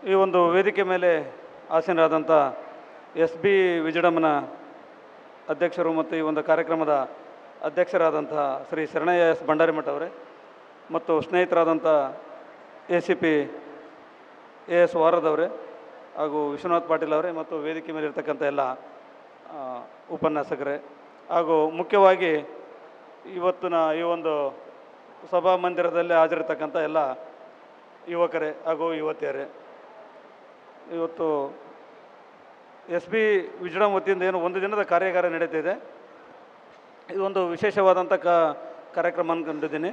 ಈ ಒಂದು ವೇದಿಕೆ ಮೇಲೆ ಆಸೀನರಾದಂಥ ಎಸ್ ಬಿ ವಿಜಡಮ್ಮನ ಅಧ್ಯಕ್ಷರು ಮತ್ತು ಈ ಒಂದು ಕಾರ್ಯಕ್ರಮದ ಅಧ್ಯಕ್ಷರಾದಂಥ ಶ್ರೀ ಶರಣಯ್ಯ ಎಸ್ ಭಂಡಾರಿಮಠ ಅವರೇ ಮತ್ತು ಸ್ನೇಹಿತರಾದಂಥ ACP AS ವಾರದವರೇ ಹಾಗೂ ವಿಶ್ವನಾಥ್ ಪಾಟೀಲ್ ಅವರೇ ಮತ್ತು ವೇದಿಕೆ ಮೇಲೆ ಇರ್ತಕ್ಕಂಥ ಎಲ್ಲ ಉಪನ್ಯಾಸಕರೇ ಹಾಗೂ ಮುಖ್ಯವಾಗಿ ಇವತ್ತಿನ ಈ ಒಂದು ಸಭಾಮಂದಿರದಲ್ಲಿ ಹಾಜರಿರ್ತಕ್ಕಂಥ ಎಲ್ಲ ಯುವಕರೇ ಹಾಗೂ ಯುವತಿಯರೇ, ಇವತ್ತು ಎಸ್ ಬಿ ವಿಜಡಮ್ ವತಿಯಿಂದ ಏನು ಒಂದು ದಿನದ ಕಾರ್ಯಾಗಾರ ನಡೀತಿದೆ. ಇದೊಂದು ವಿಶೇಷವಾದಂಥ ಕಾರ್ಯಕ್ರಮ ಅಂದ್ಕೊಂಡಿದ್ದೀನಿ.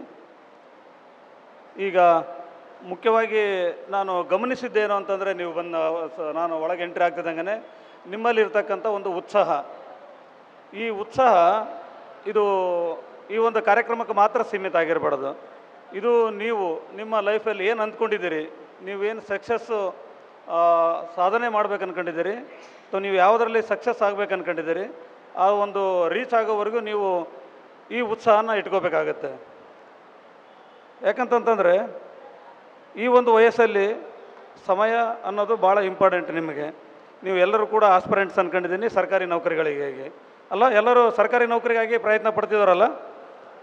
ಈಗ ಮುಖ್ಯವಾಗಿ ನಾನು ಗಮನಿಸಿದ್ದೇನು ಅಂತಂದರೆ, ನೀವು ನಾನು ಒಳಗೆ ಎಂಟ್ರಿ ಆಗ್ತಿದ್ದಂಗೆ ನಿಮ್ಮಲ್ಲಿರ್ತಕ್ಕಂಥ ಒಂದು ಉತ್ಸಾಹ, ಈ ಉತ್ಸಾಹ ಇದು ಈ ಒಂದು ಕಾರ್ಯಕ್ರಮಕ್ಕೆ ಮಾತ್ರ ಸೀಮಿತ ಆಗಿರಬಾರ್ದು. ಇದು ನೀವು ನಿಮ್ಮ ಲೈಫಲ್ಲಿ ಏನು ಅಂದ್ಕೊಂಡಿದ್ದೀರಿ, ನೀವೇನು ಸಕ್ಸಸ್ಸು ಸಾಧನೆ ಮಾಡ್ಬೇಕು ಅಂದ್ಕೊಂಡಿದ್ದೀರಿ ಅಥವಾ ನೀವು ಯಾವುದರಲ್ಲಿ ಸಕ್ಸಸ್ ಆಗ್ಬೇಕು ಅಂದ್ಕೊಂಡಿದ್ದೀರಿ, ಆ ಒಂದು ರೀಚ್ ಆಗೋವರೆಗೂ ನೀವು ಈ ಉತ್ಸಾಹನ ಇಟ್ಕೋಬೇಕಾಗತ್ತೆ. ಯಾಕಂತಂತಂದರೆ ಈ ಒಂದು ವಯಸ್ಸಲ್ಲಿ ಸಮಯ ಅನ್ನೋದು ಭಾಳ ಇಂಪಾರ್ಟೆಂಟ್. ನಿಮಗೆ ನೀವು ಎಲ್ಲರೂ ಕೂಡ ಆಸ್ಪಿರೆಂಟ್ಸ್ ಅಂದ್ಕೊಂಡಿದ್ದೀನಿ ಸರ್ಕಾರಿ ನೌಕರಿಗಳಿಗೆ ಅಲ್ಲ, ಎಲ್ಲರೂ ಸರ್ಕಾರಿ ನೌಕರಿಗಾಗಿ ಪ್ರಯತ್ನ ಪಡ್ತಿದ್ದಾರಲ್ಲ.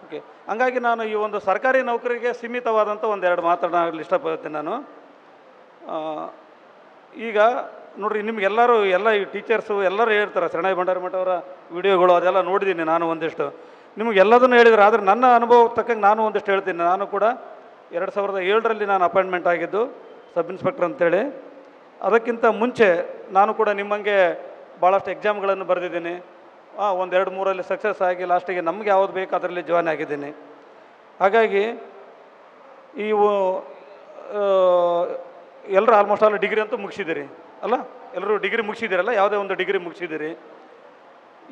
ಓಕೆ, ಹಂಗಾಗಿ ನಾನು ಈ ಒಂದು ಸರ್ಕಾರಿ ನೌಕರಿಗೆ ಸೀಮಿತವಾದಂಥ ಒಂದೆರಡು ಮಾತನಾಡಲು ಇಷ್ಟಪಡ್ತೀನಿ ನಾನು. ಈಗ ನೋಡಿರಿ, ನಿಮಗೆಲ್ಲರೂ ಎಲ್ಲ ಈ ಟೀಚರ್ಸು ಎಲ್ಲರೂ ಹೇಳ್ತಾರೆ, ಶರಣಯ್ಯ ಭಂಡಾರಿಮಠ ಅವರ ವಿಡಿಯೋಗಳು ಅದೆಲ್ಲ ನೋಡಿದ್ದೀನಿ ನಾನು ಒಂದಿಷ್ಟು, ನಿಮಗೆಲ್ಲದನ್ನು ಹೇಳಿದ್ರು. ಆದರೆ ನನ್ನ ಅನುಭವಕ್ಕೆ ತಕ್ಕಂಗೆ ನಾನು ಒಂದಿಷ್ಟು ಹೇಳ್ತೀನಿ. ನಾನು ಕೂಡ 2007ರಲ್ಲಿ ನಾನು ಅಪಾಯಿಂಟ್ಮೆಂಟ್ ಆಗಿದ್ದು ಸಬ್ ಇನ್ಸ್ಪೆಕ್ಟರ್ ಅಂತೇಳಿ. ಅದಕ್ಕಿಂತ ಮುಂಚೆ ನಾನು ಕೂಡ ನಿಮ್ಮಂಗೆ ಭಾಳಷ್ಟು ಎಕ್ಸಾಮ್ಗಳನ್ನು ಬರೆದಿದ್ದೀನಿ. 1-2-3 ಸಕ್ಸಸ್ ಆಗಿ ಲಾಸ್ಟಿಗೆ ನಮ್ಗೆ ಯಾವುದು ಬೇಕು ಅದರಲ್ಲಿ ಜಾಯ್ನ್ ಆಗಿದ್ದೀನಿ. ಹಾಗಾಗಿ ಎಲ್ಲರೂ ಆಲ್ಮೋಸ್ಟ್ ಆಲ್ ಡಿಗ್ರಿ ಅಂತೂ ಮುಗಿಸಿದ್ದೀರಿ ಅಲ್ಲ, ಎಲ್ಲರೂ ಡಿಗ್ರಿ ಮುಗಿಸಿದ್ದೀರಲ್ಲ, ಯಾವುದೇ ಒಂದು ಡಿಗ್ರಿ ಮುಗಿಸಿದ್ದೀರಿ.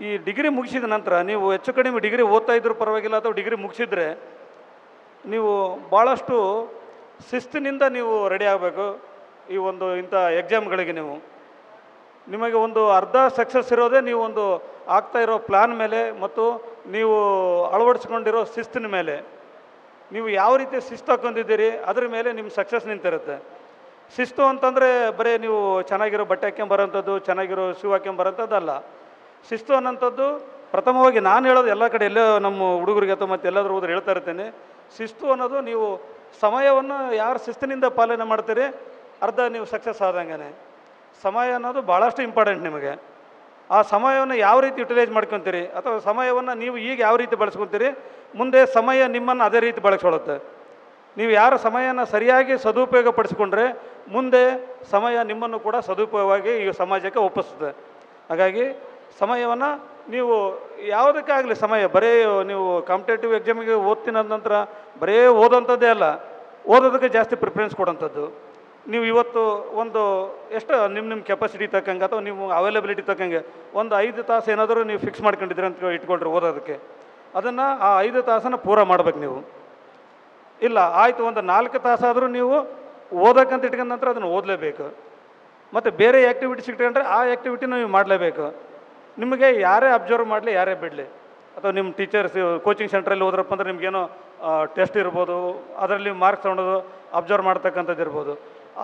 ಈ ಡಿಗ್ರಿ ಮುಗಿಸಿದ ನಂತರ ನೀವು ಹೆಚ್ಚು ಕಡಿಮೆ ಡಿಗ್ರಿ ಓದ್ತಾ ಇದ್ರೂ ಪರವಾಗಿಲ್ಲ, ಅಥವಾ ಡಿಗ್ರಿ ಮುಗಿಸಿದ್ರೆ ನೀವು ಭಾಳಷ್ಟು ಶಿಸ್ತಿನಿಂದ ನೀವು ರೆಡಿ ಆಗಬೇಕು. ಈ ಒಂದು ಇಂಥ ಎಕ್ಸಾಮ್ಗಳಿಗೆ ನಿಮಗೆ ಒಂದು ಅರ್ಧ ಸಕ್ಸಸ್ ಇರೋದೇ ನೀವು ಒಂದು ಆಗ್ತಾ ಇರೋ ಪ್ಲ್ಯಾನ್ ಮೇಲೆ ಮತ್ತು ನೀವು ಅಳವಡಿಸ್ಕೊಂಡಿರೋ ಶಿಸ್ತಿನ ಮೇಲೆ. ನೀವು ಯಾವ ರೀತಿ ಶಿಸ್ತು ಹಾಕೊಂಡಿದ್ದೀರಿ ಅದ್ರ ಮೇಲೆ ನಿಮ್ಮ ಸಕ್ಸಸ್ ನಿಂತಿರುತ್ತೆ. ಶಿಸ್ತು ಅಂತಂದರೆ ಬರೀ ನೀವು ಚೆನ್ನಾಗಿರೋ ಬಟ್ಟೆ ಹಾಕ್ಕೊಂಬರೋಂಥದ್ದು, ಚೆನ್ನಾಗಿರೋ ಶೂ ಹಾಕ್ಕೊಂಬರೋಂಥದ್ದಲ್ಲ. ಶಿಸ್ತು ಅನ್ನೋಂಥದ್ದು ಪ್ರಥಮವಾಗಿ ನಾನು ಹೇಳೋದು ಎಲ್ಲ ಕಡೆ ಎಲ್ಲೋ ನಮ್ಮ ಹುಡುಗರಿಗೆ ಅಥವಾ ಮತ್ತು ಎಲ್ಲಾದರೂ ಹೋದ್ರೆ ಹೇಳ್ತಾ ಇರ್ತೇನೆ, ಶಿಸ್ತು ಅನ್ನೋದು ನೀವು ಸಮಯವನ್ನು ಯಾರು ಶಿಸ್ತಿನಿಂದ ಪಾಲನೆ ಮಾಡ್ತೀರಿ ಅರ್ಧ ನೀವು ಸಕ್ಸಸ್ ಆದಂಗೆ. ಸಮಯ ಅನ್ನೋದು ಭಾಳಷ್ಟು ಇಂಪಾರ್ಟೆಂಟ್ ನಿಮಗೆ. ಆ ಸಮಯವನ್ನು ಯಾವ ರೀತಿ ಯುಟಿಲೈಸ್ ಮಾಡ್ಕೊತೀರಿ ಅಥವಾ ಸಮಯವನ್ನು ನೀವು ಈಗ ಯಾವ ರೀತಿ ಬಳಸ್ಕೊತೀರಿ, ಮುಂದೆ ಸಮಯ ನಿಮ್ಮನ್ನು ಅದೇ ರೀತಿ ಬಳಸ್ಕೊಳ್ಳುತ್ತೆ. ನೀವು ಯಾರ ಸಮಯನ ಸರಿಯಾಗಿ ಸದುಪಯೋಗ ಪಡಿಸ್ಕೊಂಡ್ರೆ ಮುಂದೆ ಸಮಯ ನಿಮ್ಮನ್ನು ಕೂಡ ಸದುಪಯೋಗವಾಗಿ ಈ ಸಮಾಜಕ್ಕೆ ಒಪ್ಪಿಸುತ್ತೆ. ಹಾಗಾಗಿ ಸಮಯವನ್ನು ನೀವು ಯಾವುದಕ್ಕಾಗಲಿ ಸಮಯ ಬರೀ ನೀವು ಕಾಂಪಿಟೇಟಿವ್ ಎಕ್ಸಾಮಿಗೆ ಓದ್ತೀನಿ ಅಂದ ನಂತರ ಬರೀ ಓದೋಂಥದ್ದೇ ಅಲ್ಲ, ಓದೋದಕ್ಕೆ ಜಾಸ್ತಿ ಪ್ರಿಫರೆನ್ಸ್ ಕೊಡೋಂಥದ್ದು. ನೀವು ಇವತ್ತು ಒಂದು ಎಷ್ಟು ನಿಮ್ಮ ಕೆಪಾಸಿಟಿ ತಕ್ಕಂಗೆ ಅಥವಾ ನೀವು ಅವೈಲಬಿಲಿಟಿ ತಕ್ಕಂಗೆ ಒಂದು 5 ತಾಸು ಏನಾದರೂ ನೀವು ಫಿಕ್ಸ್ ಮಾಡ್ಕೊಂಡಿದ್ದೀರಿ ಅಂತ ಇಟ್ಕೊಳ್ರಿ ಓದೋದಕ್ಕೆ. ಅದನ್ನು ಆ 5 ತಾಸನ್ನು ಪೂರ ಮಾಡ್ಬೇಕು ನೀವು. ಇಲ್ಲ ಆಯಿತು ಒಂದು 4 ತಾಸಾದರೂ ನೀವು ಓದೋಕ್ಕಂತ ಇಟ್ಕೊಂಡ ನಂತರ ಅದನ್ನು ಓದಲೇಬೇಕು. ಮತ್ತು ಬೇರೆ ಆ್ಯಕ್ಟಿವಿಟೀಸ್ ಇಟ್ಕೊಂಡ್ರೆ ಆ ಆ್ಯಕ್ಟಿವಿಟಿನ ನೀವು ಮಾಡಲೇಬೇಕು. ನಿಮಗೆ ಯಾರೇ ಅಬ್ಸರ್ವ್ ಮಾಡಲಿ, ಯಾರೇ ಬಿಡಲಿ, ಅಥವಾ ನಿಮ್ಮ ಟೀಚರ್ಸ್ ಕೋಚಿಂಗ್ ಸೆಂಟ್ರಲ್ಲಿ ಹೋದ್ರಪ್ಪ ಅಂದರೆ ನಿಮಗೇನೋ ಟೆಸ್ಟ್ ಇರ್ಬೋದು, ಅದರಲ್ಲಿ ಮಾರ್ಕ್ಸ್ ತೊಗೊಳೋದು ಅಬ್ಸರ್ವ್ ಮಾಡ್ತಕ್ಕಂಥದ್ದು ಇರ್ಬೋದು.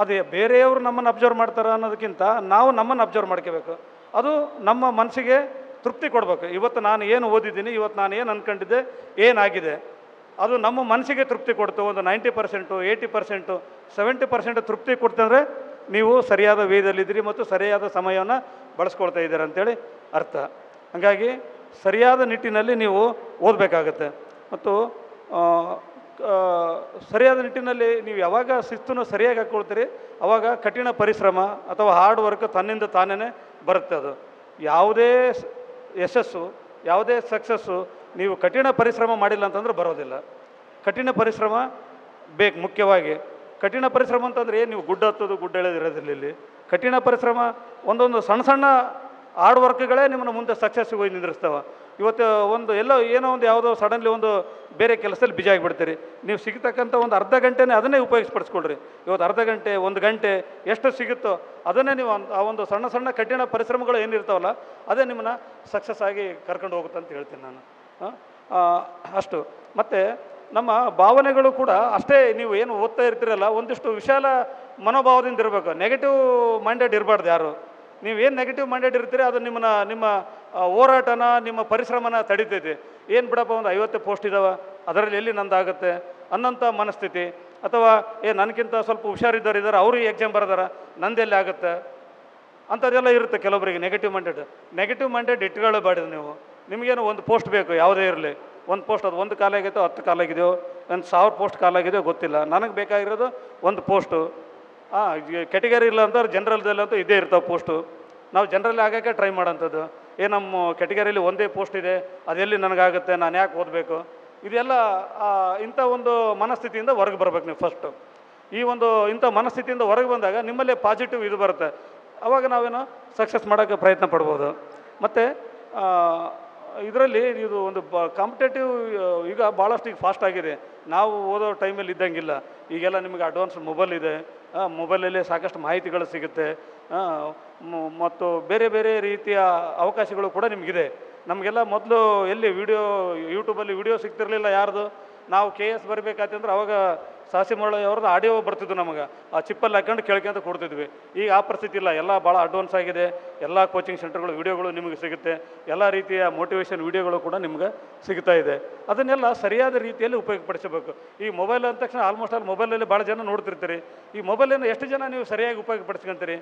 ಅದೇ ಬೇರೆಯವರು ನಮ್ಮನ್ನು ಅಬ್ಸರ್ವ್ ಮಾಡ್ತಾರೆ ಅನ್ನೋದಕ್ಕಿಂತ ನಾವು ನಮ್ಮನ್ನು ಅಬ್ಸರ್ವ್ ಮಾಡ್ಕೋಬೇಕು. ಅದು ನಮ್ಮ ಮನಸ್ಸಿಗೆ ತೃಪ್ತಿ ಕೊಡಬೇಕು. ಇವತ್ತು ನಾನು ಏನು ಓದಿದ್ದೀನಿ, ಇವತ್ತು ನಾನು ಏನು ಅಂದ್ಕೊಂಡಿದ್ದೆ, ಏನಾಗಿದೆ, ಅದು ನಮ್ಮ ಮನಸ್ಸಿಗೆ ತೃಪ್ತಿ ಕೊಡ್ತು. ಒಂದು 90%, 80%, 70% ತೃಪ್ತಿ ಕೊಡ್ತಂದರೆ ನೀವು ಸರಿಯಾದ ವೇದಲ್ಲಿದ್ದೀರಿ ಮತ್ತು ಸರಿಯಾದ ಸಮಯವನ್ನು ಬಳಸ್ಕೊಳ್ತಾ ಇದ್ದೀರ ಅಂತೇಳಿ ಅರ್ಥ. ಹಾಗಾಗಿ ಸರಿಯಾದ ನಿಟ್ಟಿನಲ್ಲಿ ನೀವು ಓದಬೇಕಾಗತ್ತೆ. ಮತ್ತು ಸರಿಯಾದ ನಿಟ್ಟಿನಲ್ಲಿ ನೀವು ಯಾವಾಗ ಶಿಸ್ತನ್ನು ಸರಿಯಾಗಿ ಹಾಕ್ಕೊಳ್ತೀರಿ ಆವಾಗ ಕಠಿಣ ಪರಿಶ್ರಮ ಅಥವಾ ಹಾರ್ಡ್ ವರ್ಕ್ ತನ್ನಿಂದ ತಾನೇ ಬರುತ್ತೆ. ಅದು ಯಾವುದೇ ಯಶಸ್ಸು, ಯಾವುದೇ ಸಕ್ಸಸ್ಸು ನೀವು ಕಠಿಣ ಪರಿಶ್ರಮ ಮಾಡಿಲ್ಲ ಅಂತಂದ್ರೆ ಬರೋದಿಲ್ಲ. ಕಠಿಣ ಪರಿಶ್ರಮ ಬೇಕು. ಮುಖ್ಯವಾಗಿ ಕಠಿಣ ಪರಿಶ್ರಮ ಅಂತಂದರೆ ನೀವು ಗುಡ್ಡ ಹತ್ತೋದು ಗುಡ್ಡ ಇಳಿದಿರೋದಿಲ್ಲ. ಇಲ್ಲಿ ಕಠಿಣ ಪರಿಶ್ರಮ ಒಂದೊಂದು ಸಣ್ಣ ಸಣ್ಣ ಹಾರ್ಡ್ ವರ್ಕ್ಗಳೇ ನಿಮ್ಮನ್ನು ಮುಂದೆ ಸಕ್ಸಸ್ಸಿಗೆ ಹೋಗಿ ನಿಂದಿರಿಸ್ತಾವೆ. ಇವತ್ತು ಒಂದು ಎಲ್ಲೋ ಏನೋ ಒಂದು ಯಾವುದೋ ಸಡನ್ಲಿ ಒಂದು ಬೇರೆ ಕೆಲಸದಲ್ಲಿ ಬಿಜಿ ಆಗಿಬಿಡ್ತೀರಿ. ನೀವು ಸಿಗತಕ್ಕಂಥ ಒಂದು ಅರ್ಧ ಗಂಟೆನೇ ಅದನ್ನೇ ಉಪಯೋಗಿಸ್ಪಡಿಸ್ಕೊಳ್ರಿ. ಇವತ್ತು ಅರ್ಧ ಗಂಟೆ 1 ಗಂಟೆ ಎಷ್ಟು ಸಿಗುತ್ತೋ ಅದನ್ನೇ ನೀವು ಆ ಒಂದು ಸಣ್ಣ ಸಣ್ಣ ಕಠಿಣ ಪರಿಶ್ರಮಗಳು ಏನಿರ್ತಾವಲ್ಲ ಅದೇ ನಿಮ್ಮನ್ನು ಸಕ್ಸಸ್ ಆಗಿ ಕರ್ಕೊಂಡು ಹೋಗುತ್ತೆ ಅಂತ ಹೇಳ್ತೀನಿ ನಾನು. ಅಷ್ಟು. ಮತ್ತು ನಮ್ಮ ಭಾವನೆಗಳು ಕೂಡ ಅಷ್ಟೇ. ನೀವು ಏನು ಓದ್ತಾ ಇರ್ತೀರಲ್ಲ, ಒಂದಿಷ್ಟು ವಿಶಾಲ ಮನೋಭಾವದಿಂದ ಇರಬೇಕು. ನೆಗೆಟಿವ್ ಮೈಂಡೆಡ್ ಇರಬಾರ್ದು ಯಾರು. ನೀವೇನು ನೆಗೆಟಿವ್ ಮೈಂಡೆಡ್ ಇರ್ತೀರಿ ಅದು ನಿಮ್ಮ ಹೋರಾಟನ, ನಿಮ್ಮ ಪರಿಶ್ರಮನ ತಡಿತೈತಿ. ಏನು ಬಿಡಪ್ಪ, ಒಂದು 50 ಪೋಸ್ಟ್ ಇದ್ದಾವೆ, ಅದರಲ್ಲಿ ಎಲ್ಲಿ ನಂದಾಗುತ್ತೆ ಅನ್ನೋಂಥ ಮನಸ್ಥಿತಿ. ಅಥವಾ ನನಗಿಂತ ಸ್ವಲ್ಪ ಹುಷಾರಿದ್ದಾರೆ, ಅವರು ಈ ಎಕ್ಸಾಮ್ ಬರೆದಾರ, ನಂದೆಲ್ಲಿ ಆಗುತ್ತೆ ಅಂಥದ್ದೆಲ್ಲ ಇರುತ್ತೆ ಕೆಲವೊಬ್ಬರಿಗೆ. ನೆಗೆಟಿವ್ ಮೈಂಡೆಡ್ ಇಟ್ಕೊಳ್ಳಬಾರ್ದು ನೀವು. ನಿಮಗೇನು ಒಂದು ಪೋಸ್ಟ್ ಬೇಕು, ಯಾವುದೇ ಇರಲಿ, ಒಂದು ಪೋಸ್ಟ್, ಅದು 1 ಕಾಲಾಗಿದೆಯೋ 10 ಕಾಲಾಗಿದೆಯೋ, ಒಂದು 1000 ಪೋಸ್ಟ್ ಕಾಲಾಗಿದೆಯೋ ಗೊತ್ತಿಲ್ಲ. ನನಗೆ ಬೇಕಾಗಿರೋದು ಒಂದು ಪೋಸ್ಟು. ಕೆಟಗರಿ ಇಲ್ಲ ಅಂತ ಜನರಲ್ದಲ್ಲಂತೂ ಇದ್ದೇ ಇರ್ತಾವೆ ಪೋಸ್ಟು. ನಾವು ಜನರಲ್ಲಿ ಆಗೋಕ್ಕೆ ಟ್ರೈ ಮಾಡೋಂಥದ್ದು. ನಮ್ಮ ಕೆಟಗರಿಯಲ್ಲಿ ಒಂದೇ ಪೋಸ್ಟ್ ಇದೆ, ಅದೆಲ್ಲಿ ನನಗಾಗುತ್ತೆ, ನಾನು ಯಾಕೆ ಓದಬೇಕು, ಇದೆಲ್ಲ ಇಂಥ ಒಂದು ಮನಸ್ಥಿತಿಯಿಂದ ಹೊರಗೆ ಬರ್ಬೇಕು ನೀವು ಫಸ್ಟು. ಇಂಥ ಮನಸ್ಥಿತಿಯಿಂದ ಹೊರಗೆ ಬಂದಾಗ ನಿಮ್ಮಲ್ಲೇ ಪಾಸಿಟಿವ್ ಇದು ಬರುತ್ತೆ. ಆವಾಗ ನಾವೇನೋ ಸಕ್ಸಸ್ ಮಾಡೋಕ್ಕೆ ಪ್ರಯತ್ನ ಪಡ್ಬೋದು. ಮತ್ತು ಇದರಲ್ಲಿ ಇದು ಒಂದು ಕಾಂಪಿಟೇಟಿವ್ ಈಗ ಭಾಳಷ್ಟು ಈಗ ಫಾಸ್ಟ್ ಆಗಿದೆ. ನಾವು ಓದೋ ಟೈಮಲ್ಲಿ ಇದ್ದಂಗಿಲ್ಲ. ಈಗೆಲ್ಲ ನಿಮಗೆ ಅಡ್ವಾನ್ಸ್ ಮೊಬೈಲ್ ಇದೆ, ಮೊಬೈಲಲ್ಲಿ ಸಾಕಷ್ಟು ಮಾಹಿತಿಗಳು ಸಿಗುತ್ತೆ, ಮತ್ತು ಬೇರೆ ಬೇರೆ ರೀತಿಯ ಅವಕಾಶಗಳು ಕೂಡ ನಿಮಗಿದೆ. ನಮಗೆಲ್ಲ ಮೊದಲು ಎಲ್ಲಿ ಯೂಟ್ಯೂಬಲ್ಲಿ ವಿಡಿಯೋ ಸಿಗ್ತಿರಲಿಲ್ಲ ಯಾರ್ದು. ನಾವು KS ಬರಬೇಕಾಯ್ತಂದ್ರೆ ಅವಾಗ ಸಾಸಿ ಅವ್ರದ್ದು ಆಡಿಯೋ ಬರ್ತಿದ್ವು ನಮಗೆ, ಆ ಚಿಪ್ಪಲ್ಲಿ ಹಾಕೊಂಡು ಕೇಳ್ಕೊಂತ ಕೊಡ್ತಿದ್ವಿ. ಈಗ ಆ ಪರಿಸ್ಥಿತಿ ಇಲ್ಲ, ಎಲ್ಲ ಭಾಳ ಅಡ್ವಾನ್ಸ್ ಆಗಿದೆ. ಎಲ್ಲ ಕೋಚಿಂಗ್ ಸೆಂಟರ್ಗಳು ವಿಡಿಯೋಗಳು ನಿಮಗೆ ಸಿಗುತ್ತೆ, ಎಲ್ಲ ರೀತಿಯ ಮೋಟಿವೇಶನ್ ವಿಡಿಯೋಗಳು ಕೂಡ ನಿಮ್ಗೆ ಸಿಗ್ತಾ ಇದೆ. ಅದನ್ನೆಲ್ಲ ಸರಿಯಾದ ರೀತಿಯಲ್ಲಿ ಉಪಯೋಗಪಡಿಸಬೇಕು. ಈ ಮೊಬೈಲ್ ಅಂದ ತಕ್ಷಣ ಆಲ್ಮೋಸ್ಟ್ ಆಲ್ ಮೊಬೈಲಲ್ಲಿ ಭಾಳ ಜನ ನೋಡ್ತಿರ್ತೀರಿ. ಈ ಮೊಬೈಲನ್ನು ಎಷ್ಟು ಜನ ನೀವು ಸರಿಯಾಗಿ ಉಪಯೋಗಪಡಿಸ್ಕೊಂತೀರಿ?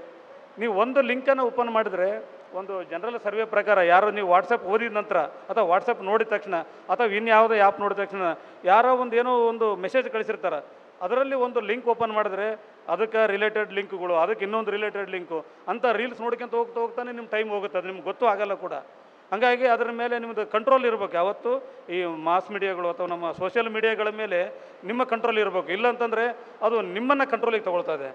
ನೀವು ಒಂದು ಲಿಂಕನ್ನು ಓಪನ್ ಮಾಡಿದ್ರೆ, ಒಂದು ಜನರಲ್ ಸರ್ವೆ ಪ್ರಕಾರ ಯಾರು ನೀವು ವಾಟ್ಸಪ್ ಓದಿದ ನಂತರ ಅಥವಾ ವಾಟ್ಸಪ್ ನೋಡಿದ ತಕ್ಷಣ ಅಥವಾ ಇನ್ಯಾವುದೋ ಆ್ಯಪ್ ನೋಡಿದ ತಕ್ಷಣ ಯಾರೋ ಏನೋ ಒಂದು ಮೆಸೇಜ್ ಕಳಿಸಿರ್ತಾರೆ, ಅದರಲ್ಲಿ ಒಂದು ಲಿಂಕ್ ಓಪನ್ ಮಾಡಿದ್ರೆ ಅದಕ್ಕೆ ರಿಲೇಟೆಡ್ ಲಿಂಕ್ಗಳು, ಅದಕ್ಕೆ ಇನ್ನೊಂದು ರಿಲೇಟೆಡ್ ಲಿಂಕು ಅಂತ ರೀಲ್ಸ್ ನೋಡ್ಕೊಂತ ಹೋಗ್ತಾನೆ ನಿಮ್ಮ ಟೈಮ್ ಹೋಗುತ್ತೆ. ಅದು ನಿಮ್ಗೆ ಗೊತ್ತೂ ಆಗಲ್ಲ ಕೂಡ. ಹಾಗಾಗಿ ಅದರ ಮೇಲೆ ನಿಮ್ಮದು ಕಂಟ್ರೋಲ್ ಇರಬೇಕು. ಯಾವತ್ತು ಈ ಮಾಸ್ ಮೀಡಿಯಾಗಳು ಅಥವಾ ನಮ್ಮ ಸೋಷಿಯಲ್ ಮೀಡಿಯಾಗಳ ಮೇಲೆ ನಿಮ್ಮ ಕಂಟ್ರೋಲ್ ಇರಬೇಕು. ಇಲ್ಲಂತಂದರೆ ಅದು ನಿಮ್ಮನ್ನು ಕಂಟ್ರೋಲಿಗೆ ತೊಗೊಳ್ತದೆ.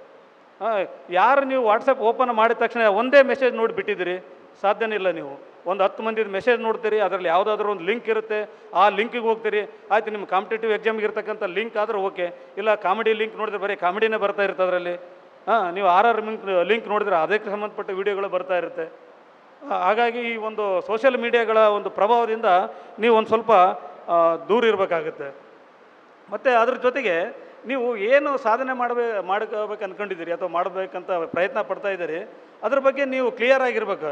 ಯಾರು ನೀವು ವಾಟ್ಸಪ್ ಓಪನ್ ಮಾಡಿದ ತಕ್ಷಣ ಒಂದೇ ಮೆಸೇಜ್ ನೋಡಿ ಬಿಟ್ಟಿದ್ದೀರಿ, ಸಾಧ್ಯನೇ ಇಲ್ಲ. ನೀವು ಒಂದು 10 ಮಂದಿದ ಮೆಸೇಜ್ ನೋಡ್ತೀರಿ, ಅದರಲ್ಲಿ ಯಾವುದಾದ್ರೂ ಒಂದು ಲಿಂಕ್ ಇರುತ್ತೆ, ಆ ಲಿಂಕಿಗೆ ಹೋಗ್ತೀರಿ. ಆಯ್ತು, ನಿಮ್ಮ ಕಾಂಪಿಟೇಟಿವ್ ಎಕ್ಸಾಮ್ಗೆ ಇರ್ತಕ್ಕಂಥ ಲಿಂಕ್ ಆದರೂ ಓಕೆ. ಇಲ್ಲ ಕಾಮಿಡಿ ಲಿಂಕ್ ನೋಡಿದ್ರೆ ಬರೀ ಕಾಮಿಡಿನೇ ಬರ್ತಾ ಇರುತ್ತೆ ಅದರಲ್ಲಿ. ನೀವು RR ಲಿಂಕ್ ನೋಡಿದ್ರೆ ಅದಕ್ಕೆ ಸಂಬಂಧಪಟ್ಟ ವಿಡಿಯೋಗಳು ಬರ್ತಾ ಇರುತ್ತೆ. ಹಾಗಾಗಿ ಈ ಒಂದು ಸೋಷಿಯಲ್ ಮೀಡಿಯಾಗಳ ಒಂದು ಪ್ರಭಾವದಿಂದ ನೀವು ಒಂದು ಸ್ವಲ್ಪ ದೂರ ಇರಬೇಕಾಗುತ್ತೆ. ಮತ್ತು ಅದ್ರ ಜೊತೆಗೆ ನೀವು ಏನು ಸಾಧನೆ ಮಾಡ್ಕೋಬೇಕು ಅಂದ್ಕೊಂಡಿದ್ದೀರಿ ಅಥವಾ ಮಾಡಬೇಕಂತ ಪ್ರಯತ್ನ ಪಡ್ತಾ ಇದ್ದೀರಿ, ಅದ್ರ ಬಗ್ಗೆ ನೀವು ಕ್ಲಿಯರ್ ಆಗಿರ್ಬೇಕು.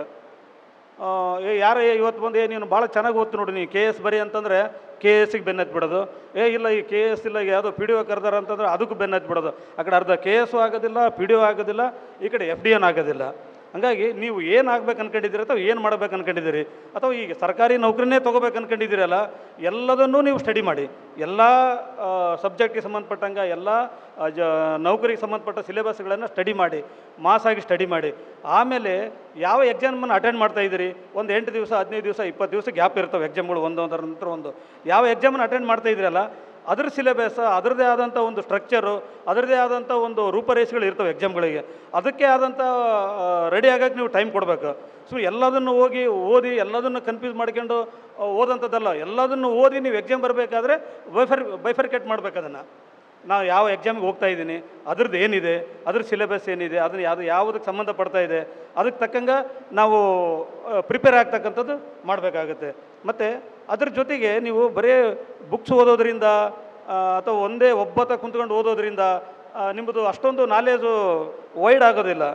ಯಾರು ಇವತ್ತು ಬಂದು ನೀನು ಭಾಳ ಚೆನ್ನಾಗಿ ಓದ್ತು ನೋಡಿ, ನೀವು KS ಬರಿ ಅಂತಂದರೆ KSಗೆ ಬೆನ್ನತ್ತಿ ಬಿಡೋದು. ಇಲ್ಲ ಈ KS ಇಲ್ಲ, ಯಾವುದೋ PDO ಕರೆದಾರ ಅಂತಂದ್ರೆ ಅದಕ್ಕೂ ಬೆನ್ನತ್ತಿ ಬಿಡೋದು. ಆ ಕಡೆ ಅರ್ಧ KS ಆಗೋದಿಲ್ಲ, PDO ಆಗೋದಿಲ್ಲ, ಈ ಕಡೆ FDN ಆಗೋದಿಲ್ಲ. ಹಾಗಾಗಿ ನೀವು ಏನು ಆಗ್ಬೇಕು ಅನ್ಕೊಂಡಿದ್ದೀರಿ ಅಥವಾ ಏನು ಮಾಡ್ಬೇಕು ಅನ್ಕೊಂಡಿದ್ದೀರಿ, ಅಥವಾ ಈಗ ಸರ್ಕಾರಿ ನೌಕರಿನೇ ತೊಗೋಬೇಕು ಅನ್ಕೊಂಡಿದ್ದೀರಲ್ಲ, ಎಲ್ಲದನ್ನೂ ನೀವು ಸ್ಟಡಿ ಮಾಡಿ. ಎಲ್ಲ ಸಬ್ಜೆಕ್ಟಿಗೆ ಸಂಬಂಧಪಟ್ಟಂಗೆ ಎಲ್ಲ ನೌಕರಿಗೆ ಸಂಬಂಧಪಟ್ಟ ಸಿಲೆಬಸ್ಗಳನ್ನು ಸ್ಟಡಿ ಮಾಡಿ, ಮಾಸಾಗಿ ಸ್ಟಡಿ ಮಾಡಿ. ಆಮೇಲೆ ಯಾವ ಎಕ್ಸಾಮನ್ನು ಅಟೆಂಡ್ ಮಾಡ್ತಾಯಿದ್ದೀರಿ, ಒಂದು 8 ದಿವಸ 15 ದಿವಸ 20 ದಿವಸ ಗ್ಯಾಪ್ ಇರ್ತವೆ ಎಕ್ಸಾಮ್ಗಳು, ಒಂದೊಂದರ ನಂತರ ಒಂದು. ಯಾವ ಎಕ್ಸಾಮನ್ನು ಅಟೆಂಡ್ ಮಾಡ್ತಾಯಿದ್ದೀರಲ್ಲ ಅದ್ರ ಸಿಲೆಬಸ್, ಅದರದ್ದೇ ಆದಂಥ ಒಂದು ಸ್ಟ್ರಕ್ಚರು, ಅದರದ್ದೇ ಆದಂಥ ಒಂದು ರೂಪರೇಷೆಗಳು ಇರ್ತವೆ ಎಕ್ಸಾಮ್ಗಳಿಗೆ. ಅದಕ್ಕೆ ಆದಂಥ ರೆಡಿ ಆಗೋಕ್ಕೆ ನೀವು ಟೈಮ್ ಕೊಡಬೇಕು. ಸೊ ಎಲ್ಲದನ್ನು ಓದಿ ಎಲ್ಲದನ್ನು ಕನ್ಫ್ಯೂಸ್ ಮಾಡ್ಕೊಂಡು ಓದಂಥದ್ದಲ್ಲ. ಎಲ್ಲದನ್ನು ಓದಿ ನೀವು ಎಕ್ಸಾಮ್ ಬರಬೇಕಾದ್ರೆ ಬೈಫರ್ಕೇಟ್ ಮಾಡ್ಬೇಕು. ಅದನ್ನು ನಾವು ಯಾವ ಎಕ್ಸಾಮಿಗೆ ಹೋಗ್ತಾ ಇದ್ದೀನಿ, ಅದ್ರದ್ದು ಏನಿದೆ, ಅದ್ರ ಸಿಲೆಬಸ್ ಏನಿದೆ, ಅದನ್ನು ಯಾವುದಕ್ಕೆ ಸಂಬಂಧಪಡ್ತಾ ಇದೆ, ಅದಕ್ಕೆ ತಕ್ಕಂಗೆ ನಾವು ಪ್ರಿಪೇರ್ ಆಗ್ತಕ್ಕಂಥದ್ದು ಮಾಡಬೇಕಾಗುತ್ತೆ. ಮತ್ತು ಅದ್ರ ಜೊತೆಗೆ ನೀವು ಬರೀ ಬುಕ್ಸ್ ಓದೋದ್ರಿಂದ ಅಥವಾ ಒಬ್ಬತ್ತ ಕುಂತ್ಕೊಂಡು ಓದೋದ್ರಿಂದ ನಿಮ್ಮದು ಅಷ್ಟೊಂದು ನಾಲೆಜು ವೈಡ್ ಆಗೋದಿಲ್ಲ.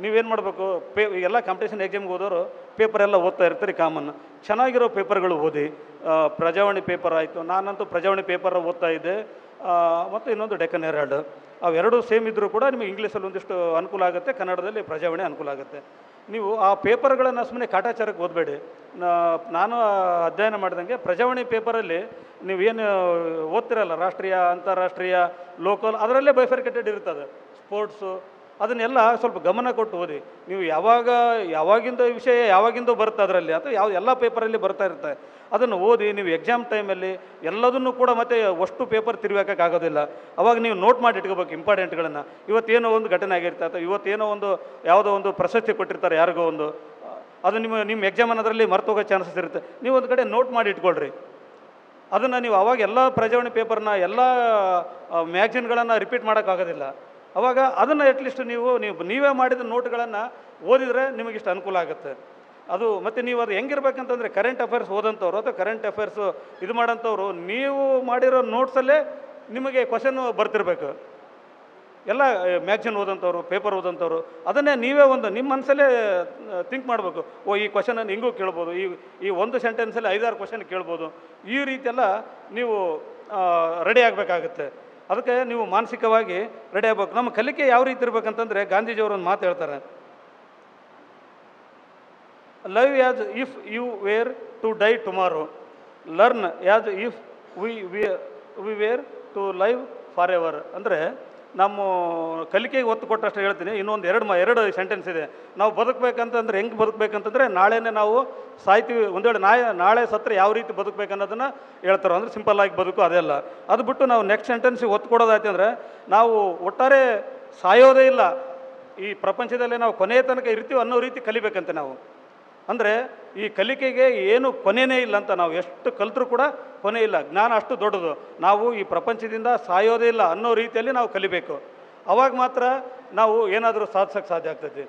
ನೀವೇನು ಮಾಡಬೇಕು, ಎಲ್ಲ ಕಾಂಪಿಟೇಷನ್ ಎಕ್ಸಾಮ್ಗೆ ಓದೋರು ಪೇಪರೆಲ್ಲ ಓದ್ತಾ ಇರ್ತೀರಿ. ಕಾಮನ್ ಚೆನ್ನಾಗಿರೋ ಪೇಪರ್ಗಳು ಓದಿ. ಪ್ರಜಾವಾಣಿ ಪೇಪರ್ ಆಯಿತು, ನಾನಂತೂ ಪ್ರಜಾವಾಣಿ ಪೇಪರ್ ಓದ್ತಾ ಇದ್ದೆ, ಮತ್ತು ಇನ್ನೊಂದು ಡೆಕ್ಕನ್ ಹೆರಾಲ್ಡ್. ಅವೆರಡೂ ಸೇಮ್ ಇದ್ದರೂ ಕೂಡ ನಿಮಗೆ ಇಂಗ್ಲೀಷಲ್ಲಿ ಒಂದಿಷ್ಟು ಅನುಕೂಲ ಆಗುತ್ತೆ, ಕನ್ನಡದಲ್ಲಿ ಪ್ರಜಾವಾಣಿ ಅನುಕೂಲ ಆಗುತ್ತೆ. ನೀವು ಆ ಪೇಪರ್ಗಳನ್ನು ಸುಮ್ಮನೆ ಕಾಟಾಚಾರಕ್ಕೆ ಓದಬೇಡಿ. ನಾನು ಅಧ್ಯಯನ ಮಾಡಿದಂಗೆ ಪ್ರಜಾವಾಣಿ ಪೇಪರಲ್ಲಿ ನೀವೇನು ಓದ್ತಿರಲ್ಲ, ರಾಷ್ಟ್ರೀಯ, ಅಂತಾರಾಷ್ಟ್ರೀಯ, ಲೋಕಲ್, ಅದರಲ್ಲೇ ಬೈಫರ್ಕೇಟೆಡ್ ಇರ್ತದೆ. ಸ್ಪೋರ್ಟ್ಸು, ಅದನ್ನೆಲ್ಲ ಸ್ವಲ್ಪ ಗಮನ ಕೊಟ್ಟು ಓದಿ. ನೀವು ಯಾವಾಗಿಂದ ವಿಷಯ ಯಾವಾಗಿಂದೋ ಬರುತ್ತೆ ಅದರಲ್ಲಿ, ಅಥವಾ ಎಲ್ಲ ಪೇಪರಲ್ಲಿ ಬರ್ತಾ ಇರುತ್ತೆ. ಅದನ್ನು ಓದಿ ನೀವು ಎಕ್ಸಾಮ್ ಟೈಮಲ್ಲಿ ಎಲ್ಲದನ್ನು ಕೂಡ ಮತ್ತೆ ಅಷ್ಟು ಪೇಪರ್ ತಿರುವಾಕೋಕ್ಕಾಗೋದಿಲ್ಲ. ಅವಾಗ ನೀವು ನೋಟ್ ಮಾಡಿ ಇಟ್ಕೋಬೇಕು ಇಂಪಾರ್ಟೆಂಟ್ಗಳನ್ನು. ಇವತ್ತೇನೋ ಒಂದು ಘಟನೆ ಆಗಿರುತ್ತೆ, ಅಥವಾ ಇವತ್ತೇನೋ ಯಾವುದೋ ಒಂದು ಪ್ರಶಸ್ತಿ ಕೊಟ್ಟಿರ್ತಾರೆ ಯಾರಿಗೋ ಒಂದು, ಅದು ನಿಮ್ಮ ಎಕ್ಸಾಮ್ ಅನ್ನೋದ್ರಲ್ಲಿ ಮರ್ತೋಗೋ ಚಾನ್ಸಸ್ ಇರುತ್ತೆ. ನೀವು ಒಂದು ಕಡೆ ನೋಟ್ ಮಾಡಿ ಇಟ್ಕೊಳ್ರಿ. ಅದನ್ನು ನೀವು ಅವಾಗ ಎಲ್ಲ ಪ್ರಜಾವಾಣಿ ಪೇಪರ್ನ ಎಲ್ಲ ಮ್ಯಾಗ್ಝಿನ್ಗಳನ್ನು ರಿಪೀಟ್ ಮಾಡೋಕ್ಕಾಗೋದಿಲ್ಲ. ಅವಾಗ ಅದನ್ನು ಅಟ್ಲೀಸ್ಟ್ ನೀವೇ ಮಾಡಿದ ನೋಟ್ಗಳನ್ನು ಓದಿದರೆ ನಿಮಗಿಷ್ಟು ಅನುಕೂಲ ಆಗುತ್ತೆ. ಅದು ಮತ್ತು ನೀವು ಅದು ಹೆಂಗಿರ್ಬೇಕಂತಂದರೆ ಕರೆಂಟ್ ಅಫೇರ್ಸ್ ಓದಂಥವ್ರು ಅಥವಾ ಕರೆಂಟ್ ಅಫೇರ್ಸು ಇದು ಮಾಡೋಂಥವ್ರು ನೀವು ಮಾಡಿರೋ ನೋಟ್ಸಲ್ಲೇ ನಿಮಗೆ ಕ್ವಶನ್ನು ಬರ್ತಿರ್ಬೇಕು. ಎಲ್ಲ ಮ್ಯಾಗ್ಝಿನ್ ಓದಂಥವ್ರು, ಪೇಪರ್ ಓದಂಥವ್ರು ಅದನ್ನೇ ನೀವೇ ಒಂದು ನಿಮ್ಮ ಮನಸ್ಸಲ್ಲೇ ಥಿಂಕ್ ಮಾಡಬೇಕು. ಈ ಕ್ವಶನನ್ನು ಹಿಂಗೂ ಕೇಳ್ಬೋದು, ಈ ಒಂದು ಸೆಂಟೆನ್ಸಲ್ಲಿ 5-6 ಕ್ವಶನ್ ಕೇಳ್ಬೋದು. ಈ ರೀತಿಯೆಲ್ಲ ನೀವು ರೆಡಿ ಆಗಬೇಕಾಗುತ್ತೆ. ಅದಕ್ಕೆ ನೀವು ಮಾನಸಿಕವಾಗಿ ರೆಡಿ ಆಗಬೇಕು. ನಮ್ಮ ಕಲಿಕೆ ಯಾವ ರೀತಿ ಇರ್ಬೇಕಂತಂದರೆ ಗಾಂಧೀಜಿಯವರು ಒಂದು ಮಾತು ಹೇಳ್ತಾರೆ, love as if you were to die tomorrow, learn as if we were to live forever. ಅಂದರೆ ನಮ್ಮ ಕಲಿಕೆಗೆ ಒತ್ತು ಕೊಟ್ಟಷ್ಟು ಹೇಳ್ತೀನಿ. ಇನ್ನೊಂದು ಎರಡು ಸೆಂಟೆನ್ಸ್ ಇದೆ. ನಾವು ಬದುಕಬೇಕಂತಂದ್ರೆ ಹೆಂಗೆ ಬದುಕಬೇಕಂತಂದರೆ ನಾಳೆನೇ ನಾವು ಸಾಯ್ತೀವಿ, ಒಂದು ವೇಳೆ ನಾಳೆ ಸತ್ತರೆ ಯಾವ ರೀತಿ ಬದುಕಬೇಕನ್ನೋದನ್ನು ಹೇಳ್ತಾರೆ. ಅಂದರೆ ಸಿಂಪಲ್ಲಾಗಿ ಬದುಕು ಅದೆಲ್ಲ. ಅದು ಬಿಟ್ಟು ನಾವು ನೆಕ್ಸ್ಟ್ ಸೆಂಟೆನ್ಸಿಗೆ ಒತ್ತು ಕೊಡೋದಾಯ್ತು ಅಂದರೆ ನಾವು ಒಟ್ಟಾರೆ ಸಾಯೋದೇ ಇಲ್ಲ, ಈ ಪ್ರಪಂಚದಲ್ಲೇ ನಾವು ಕೊನೆಯ ತನಕ ಇರ್ತೀವಿ ಅನ್ನೋ ರೀತಿ ಕಲಿಬೇಕಂತೆ ನಾವು. ಅಂದರೆ ಈ ಕಲಿಕೆಗೆ ಏನು ಕೊನೆಯೇ ಇಲ್ಲ ಅಂತ, ನಾವು ಎಷ್ಟು ಕಲಿತರೂ ಕೂಡ ಕೊನೆ ಇಲ್ಲ. ಜ್ಞಾನ ಅಷ್ಟು ದೊಡ್ಡದು. ನಾವು ಈ ಪ್ರಪಂಚದಿಂದ ಸಾಯೋದೇ ಇಲ್ಲ ಅನ್ನೋ ರೀತಿಯಲ್ಲಿ ನಾವು ಕಲಿಬೇಕು. ಅವಾಗ ಮಾತ್ರ ನಾವು ಏನಾದರೂ ಸಾಧಿಸೋಕ್ಕೆ ಸಾಧ್ಯ ಆಗ್ತೈತಿ.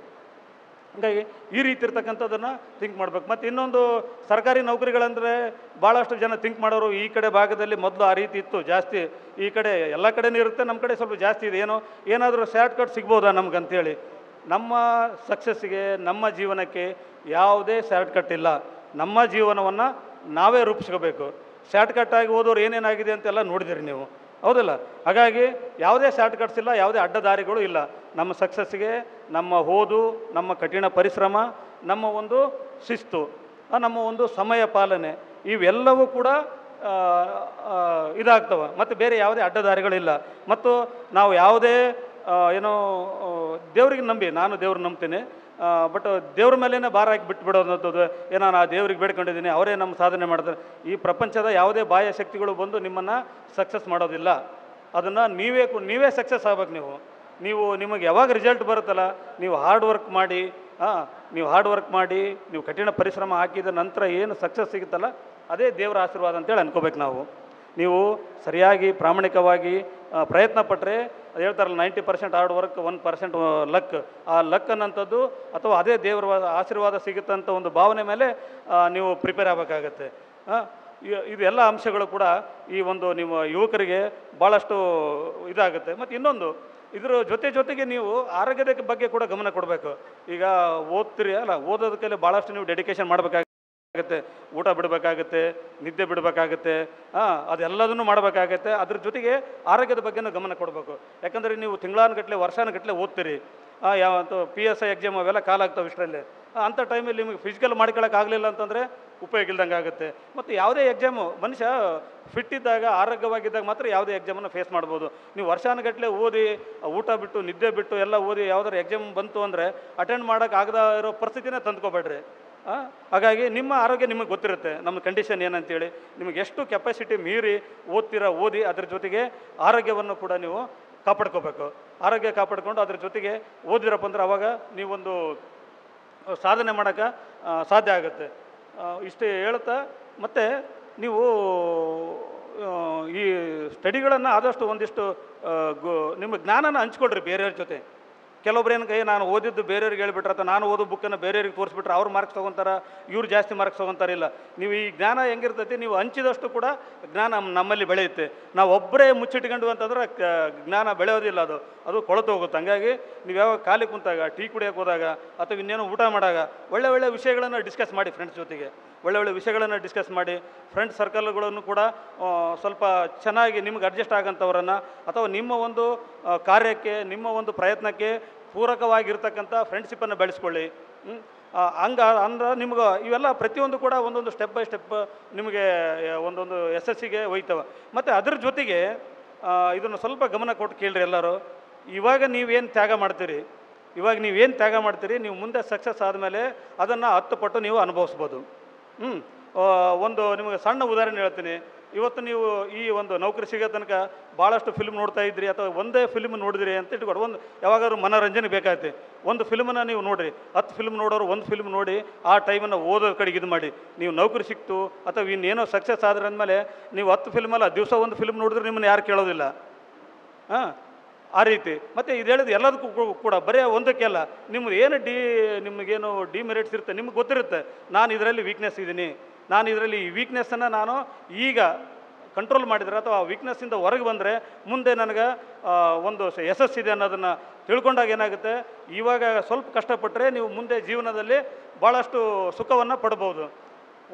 ಹಾಗಾಗಿ ಈ ರೀತಿ ಇರ್ತಕ್ಕಂಥದ್ದನ್ನು ಥಿಂಕ್ ಮಾಡ್ಬೇಕು. ಮತ್ತು ಇನ್ನೊಂದು ಸರ್ಕಾರಿ ನೌಕರಿಗಳಂದರೆ ಭಾಳಷ್ಟು ಜನ ಥಿಂಕ್ ಮಾಡೋರು ಈ ಕಡೆ ಭಾಗದಲ್ಲಿ ಮೊದಲು ಆ ರೀತಿ ಇತ್ತು ಜಾಸ್ತಿ, ಈ ಕಡೆ ಎಲ್ಲ ಕಡೆನೂ ಇರುತ್ತೆ, ನಮ್ಮ ಕಡೆ ಸ್ವಲ್ಪ ಜಾಸ್ತಿ ಇದೆ. ಏನಾದರೂ ಶಾರ್ಟ್ ಕಟ್ ಸಿಗ್ಬೋದಾ ನಮ್ಗಂತೇಳಿ. ನಮ್ಮ ಸಕ್ಸಸ್ಸಿಗೆ, ನಮ್ಮ ಜೀವನಕ್ಕೆ ಯಾವುದೇ ಶಾರ್ಟ್ ಕಟ್ ಇಲ್ಲ. ನಮ್ಮ ಜೀವನವನ್ನು ನಾವೇ ರೂಪಿಸ್ಕೋಬೇಕು. ಶಾರ್ಟ್ ಕಟ್ಟಾಗಿ ಹೋದವ್ರು ಏನೇನಾಗಿದೆ ಅಂತೆಲ್ಲ ನೋಡಿದಿರಿ ನೀವು, ಹೌದಲ್ಲ? ಹಾಗಾಗಿ ಯಾವುದೇ ಶಾರ್ಟ್ ಕಟ್ಸ್ ಇಲ್ಲ, ಯಾವುದೇ ಅಡ್ಡದಾರಿಗಳು ಇಲ್ಲ. ನಮ್ಮ ಸಕ್ಸಸ್ಸಿಗೆ ನಮ್ಮ ಓದು, ನಮ್ಮ ಕಠಿಣ ಪರಿಶ್ರಮ, ನಮ್ಮ ಒಂದು ಶಿಸ್ತು, ನಮ್ಮ ಒಂದು ಸಮಯ ಪಾಲನೆ, ಇವೆಲ್ಲವೂ ಕೂಡ ಇದಾಗ್ತವೆ. ಮತ್ತು ಬೇರೆ ಯಾವುದೇ ಅಡ್ಡದಾರಿಗಳಿಲ್ಲ. ಮತ್ತು ನಾವು ಯಾವುದೇ ದೇವ್ರಿಗೆ ನಂಬಿ, ನಾನು ದೇವ್ರನ್ನ ನಂಬ್ತೀನಿ, ಬಟ್ ದೇವ್ರ ಮೇಲೇ ಭಾರ ಹಾಕಿ ಬಿಟ್ಬಿಡೋದಂಥದ್ದು. ನಾನು ಆ ದೇವ್ರಿಗೆ ಬೇಡ್ಕೊಂಡಿದ್ದೀನಿ, ಅವರೇ ನಮ್ಮ ಸಾಧನೆ ಮಾಡ್ತಾರೆ. ಈ ಪ್ರಪಂಚದ ಯಾವುದೇ ಬಾಹ್ಯ ಶಕ್ತಿಗಳು ಬಂದು ನಿಮ್ಮನ್ನು ಸಕ್ಸಸ್ ಮಾಡೋದಿಲ್ಲ. ಅದನ್ನು ನೀವೇ ಸಕ್ಸಸ್ ಆಗ್ಬೇಕು. ನಿಮಗೆ ಯಾವಾಗ ರಿಸಲ್ಟ್ ಬರುತ್ತಲ್ಲ, ನೀವು ಹಾರ್ಡ್ ವರ್ಕ್ ಮಾಡಿ, ನೀವು ಕಠಿಣ ಪರಿಶ್ರಮ ಹಾಕಿದ ನಂತರ ಏನು ಸಕ್ಸಸ್ ಸಿಗುತ್ತಲ್ಲ, ಅದೇ ದೇವರ ಆಶೀರ್ವಾದ ಅಂತೇಳಿ ಅನ್ಕೋಬೇಕು ನಾವು. ನೀವು ಸರಿಯಾಗಿ ಪ್ರಾಮಾಣಿಕವಾಗಿ ಪ್ರಯತ್ನ ಪಟ್ಟರೆ, ಅದು ಹೇಳ್ತಾರಲ್ಲ 90% ಹಾರ್ಡ್ ವರ್ಕ್, 1% ಲಕ್. ಆ ಲಕ್ ಅನ್ನೋಂಥದ್ದು ಅಥವಾ ಅದೇ ದೇವರ ಆಶೀರ್ವಾದ ಸಿಗುತ್ತಂಥ ಒಂದು ಭಾವನೆ ಮೇಲೆ ನೀವು ಪ್ರಿಪೇರ್ ಆಗಬೇಕಾಗತ್ತೆ. ಇದೆಲ್ಲ ಅಂಶಗಳು ಕೂಡ ಈ ಒಂದು ನಿಮ್ಮ ಯುವಕರಿಗೆ ಭಾಳಷ್ಟು ಇದಾಗುತ್ತೆ. ಮತ್ತು ಇನ್ನೊಂದು, ಇದರ ಜೊತೆಗೆ ನೀವು ಆರೋಗ್ಯದ ಬಗ್ಗೆ ಕೂಡ ಗಮನ ಕೊಡಬೇಕು. ಈಗ ಓದ್ತೀರಿ ಅಲ್ಲ, ಓದೋದಕ್ಕೆ ಭಾಳಷ್ಟು ನೀವು ಡೆಡಿಕೇಶನ್ ಮಾಡಬೇಕಾಗುತ್ತೆ. ಊಟ ಬಿಡಬೇಕಾಗತ್ತೆ, ನಿದ್ದೆ ಬಿಡಬೇಕಾಗತ್ತೆ, ಅದೆಲ್ಲದನ್ನು ಮಾಡಬೇಕಾಗತ್ತೆ. ಅದ್ರ ಜೊತೆಗೆ ಆರೋಗ್ಯದ ಬಗ್ಗೆನೂ ಗಮನ ಕೊಡಬೇಕು. ಯಾಕಂದರೆ ನೀವು ತಿಂಗಳಾನುಗಟ್ಟಲೆ ವರ್ಷಾನುಗಟ್ಟಲೆ ಓದ್ತೀರಿ, PSI ಎಕ್ಸಾಮ್ ಅವೆಲ್ಲ ಕಾಲಾಗ್ತವೆ ಇಷ್ಟರಲ್ಲೇ. ಅಂಥ ಟೈಮಲ್ಲಿ ನಿಮಗೆ ಫಿಸಿಕಲ್ ಮಾಡ್ಕೊಳ್ಳೋಕ್ಕಾಗಲಿಲ್ಲ ಅಂತಂದರೆ ಉಪಯೋಗ ಇಲ್ದಂಗೆ ಆಗುತ್ತೆ. ಮತ್ತು ಯಾವುದೇ ಎಕ್ಸಾಮು ಮನುಷ್ಯ ಫಿಟ್ ಇದ್ದಾಗ, ಆರೋಗ್ಯವಾಗಿದ್ದಾಗ ಮಾತ್ರ ಯಾವುದೇ ಎಕ್ಸಾಮನ್ನು ಫೇಸ್ ಮಾಡ್ಬೋದು. ನೀವು ವರ್ಷಾನುಗಟ್ಟಲೆ ಓದಿ, ಊಟ ಬಿಟ್ಟು, ನಿದ್ದೆ ಬಿಟ್ಟು ಎಲ್ಲ ಓದಿ ಯಾವುದಾದ್ರು ಎಕ್ಸಾಮ್ ಬಂತು ಅಂದರೆ ಅಟೆಂಡ್ ಮಾಡೋಕ್ಕಾಗದ ಇರೋ ಪರಿಸ್ಥಿತಿನೇ ತಂದ್ಕೊಬೇಡ್ರಿ. ಹಾಗಾಗಿ ನಿಮ್ಮ ಆರೋಗ್ಯ ನಿಮಗೆ ಗೊತ್ತಿರುತ್ತೆ, ನಮ್ಮ ಕಂಡೀಷನ್ ಏನಂತೇಳಿ. ನಿಮಗೆ ಎಷ್ಟು ಕೆಪಾಸಿಟಿ ಮೀರಿ ಓದಿ ಅದ್ರ ಜೊತೆಗೆ ಆರೋಗ್ಯವನ್ನು ಕೂಡ ನೀವು ಕಾಪಾಡ್ಕೋಬೇಕು. ಆರೋಗ್ಯ ಕಾಪಾಡ್ಕೊಂಡು ಅದ್ರ ಜೊತೆಗೆ ಓದಿರಪ್ಪ ಅಂದ್ರೆ ಅವಾಗ ನೀವೊಂದು ಸಾಧನೆ ಮಾಡೋಕ್ಕೆ ಸಾಧ್ಯ ಆಗುತ್ತೆ. ಇಷ್ಟೇ ಹೇಳ್ತಾ, ಮತ್ತು ನೀವು ಈ ಸ್ಟಡಿಗಳನ್ನು ಆದಷ್ಟು ಒಂದಿಷ್ಟು ನಿಮ್ಮ ಜ್ಞಾನನ ಹಂಚ್ಕೊಳ್ರಿ ಬೇರೆಯವ್ರ ಜೊತೆ. ಕೆಲವೊಬ್ರು ಏನಕ್ಕೆ ನಾನು ಓದಿದ್ದು ಬೇರೆಯವ್ರಿಗೆ ಹೇಳ್ಬಿಟ್ರೆ, ಅಥವಾ ನಾನು ಓದೋ ಬುಕ್ಕನ್ನು ಬೇರೆಯವ್ರಿಗೆ ತೋರಿಸ್ಬಿಟ್ರೆ ಅವ್ರು ಮಾರ್ಕ್ಸ್ ತೊಗೊತಾರೆ, ಇವ್ರು ಜಾಸ್ತಿ ಮಾರ್ಕ್ಸ್ ತೊಗೊತಾರಿಲ್ಲ. ನೀವು ಈ ಜ್ಞಾನ ಹೆಂಗಿರ್ತೈತಿ, ನೀವು ಹಂಚಿದಷ್ಟು ಕೂಡ ಜ್ಞಾನ ನಮ್ಮಲ್ಲಿ ಬೆಳೆಯುತ್ತೆ. ನಾವು ಒಬ್ಬರೇ ಮುಚ್ಚಿಟ್ಕೊಂಡು ಅಂತಂದ್ರೆ ಜ್ಞಾನ ಬೆಳೆಯೋದಿಲ್ಲ, ಅದು ಕೊಳತು ಹೋಗುತ್ತೆ. ಹಂಗಾಗಿ ನೀವು ಯಾವಾಗ ಖಾಲಿ ಕುಂತಾಗ, ಟೀ ಕುಡಿಯೋಕೆ ಹೋದಾಗ, ಅಥವಾ ಇನ್ನೇನೋ ಊಟ ಮಾಡಾಗ ಒಳ್ಳೆ ವಿಷಯಗಳನ್ನು ಡಿಸ್ಕಸ್ ಮಾಡಿ. ಫ್ರೆಂಡ್ಸ್ ಜೊತೆಗೆ ಒಳ್ಳೆ ವಿಷಯಗಳನ್ನು ಡಿಸ್ಕಸ್ ಮಾಡಿ. ಫ್ರೆಂಡ್ ಸರ್ಕಲ್ಗಳನ್ನು ಕೂಡ ಸ್ವಲ್ಪ ಚೆನ್ನಾಗಿ ನಿಮ್ಗೆ ಅಡ್ಜಸ್ಟ್ ಆಗೋಂಥವ್ರನ್ನು, ಅಥವಾ ನಿಮ್ಮ ಒಂದು ಕಾರ್ಯಕ್ಕೆ, ನಿಮ್ಮ ಒಂದು ಪ್ರಯತ್ನಕ್ಕೆ ಪೂರಕವಾಗಿರ್ತಕ್ಕಂಥ ಫ್ರೆಂಡ್ಶಿಪ್ಪನ್ನು ಬೆಳೆಸ್ಕೊಳ್ಳಿ. ಅಂದ್ರೆ ನಿಮ್ಗೆ ಇವೆಲ್ಲ ಪ್ರತಿಯೊಂದು ಕೂಡ ಒಂದೊಂದು ಸ್ಟೆಪ್ ಬೈ ಸ್ಟೆಪ್ ನಿಮಗೆ ಒಂದೊಂದು ಯಶಸ್ಸಿಗೆ ಒಯ್ತವೆ. ಮತ್ತು ಅದ್ರ ಜೊತೆಗೆ ಇದನ್ನು ಸ್ವಲ್ಪ ಗಮನ ಕೊಟ್ಟು ಕೇಳ್ರಿ ಎಲ್ಲರೂ. ಇವಾಗ ನೀವೇನು ತ್ಯಾಗ ಮಾಡ್ತೀರಿ, ನೀವು ಮುಂದೆ ಸಕ್ಸಸ್ ಆದಮೇಲೆ ಅದನ್ನು 10 ಪಟ್ಟು ನೀವು ಅನುಭವಿಸ್ಬೋದು. ಒಂದು ನಿಮಗೆ ಸಣ್ಣ ಉದಾಹರಣೆ ಹೇಳ್ತೀನಿ. ಇವತ್ತು ನೀವು ಈ ಒಂದು ನೌಕರಿ ಸಿಗೋ ತನಕ ಭಾಳಷ್ಟು ಫಿಲ್ಮ್ ನೋಡ್ತಾ ಇದ್ರಿ, ಅಥವಾ ಒಂದೇ ಫಿಲ್ಮ್ ನೋಡಿದ್ರಿ ಅಂತ ಇಟ್ಕೊಂಡು, ಒಂದು ಯಾವಾಗಾದ್ರೂ ಮನೋರಂಜನೆ ಬೇಕಾಗುತ್ತೆ. ಒಂದು ಫಿಲ್ಮನ್ನು ನೀವು ನೋಡಿರಿ, 10 ಫಿಲ್ಮ್ ನೋಡೋರು ಒಂದು ಫಿಲ್ಮ್ ನೋಡಿ ಆ ಟೈಮನ್ನು ಓದೋ ಕಡೆಗೆ ಇದು ಮಾಡಿ. ನೀವು ನೌಕರಿ ಸಿಕ್ತು ಅಥವಾ ಇನ್ನೇನೋ ಸಕ್ಸಸ್ ಆದ್ರೆ ಅಂದಮೇಲೆ ನೀವು 10 ಫಿಲ್ಮಲ್ಲ, ದಿವಸ ಒಂದು ಫಿಲ್ಮ್ ನೋಡಿದ್ರೆ ನಿಮ್ಮನ್ನು ಯಾರು ಕೇಳೋದಿಲ್ಲ. ಆ ರೀತಿ ಮತ್ತು ಇದು ಹೇಳಿದ ಎಲ್ಲದಕ್ಕೂ ಕೂಡ ಬರೀ ಒಂದಕ್ಕೆ ಅಲ್ಲ, ನಿಮ್ಮದು ಏನು ನಿಮಗೇನು ಡಿಮೆರಿಟ್ಸ್ ಇರುತ್ತೆ ನಿಮ್ಗೆ ಗೊತ್ತಿರುತ್ತೆ. ನಾನು ಇದರಲ್ಲಿ ವೀಕ್ನೆಸ್ ಇದ್ದೀನಿ, ನಾನು ಇದರಲ್ಲಿ ಈ ವೀಕ್ನೆಸ್ಸನ್ನು ನಾನು ಈಗ ಕಂಟ್ರೋಲ್ ಮಾಡಿದರೆ ಅಥವಾ ಆ ವೀಕ್ನೆಸ್ಸಿಂದ ಹೊರಗೆ ಬಂದರೆ ಮುಂದೆ ನನಗೆ ಒಂದು ಯಶಸ್ಸಿದೆ ಅನ್ನೋದನ್ನು ತಿಳ್ಕೊಂಡಾಗ ಏನಾಗುತ್ತೆ, ಇವಾಗ ಸ್ವಲ್ಪ ಕಷ್ಟಪಟ್ಟರೆ ನೀವು ಮುಂದೆ ಜೀವನದಲ್ಲಿ ಭಾಳಷ್ಟು ಸುಖವನ್ನು ಪಡ್ಬೋದು.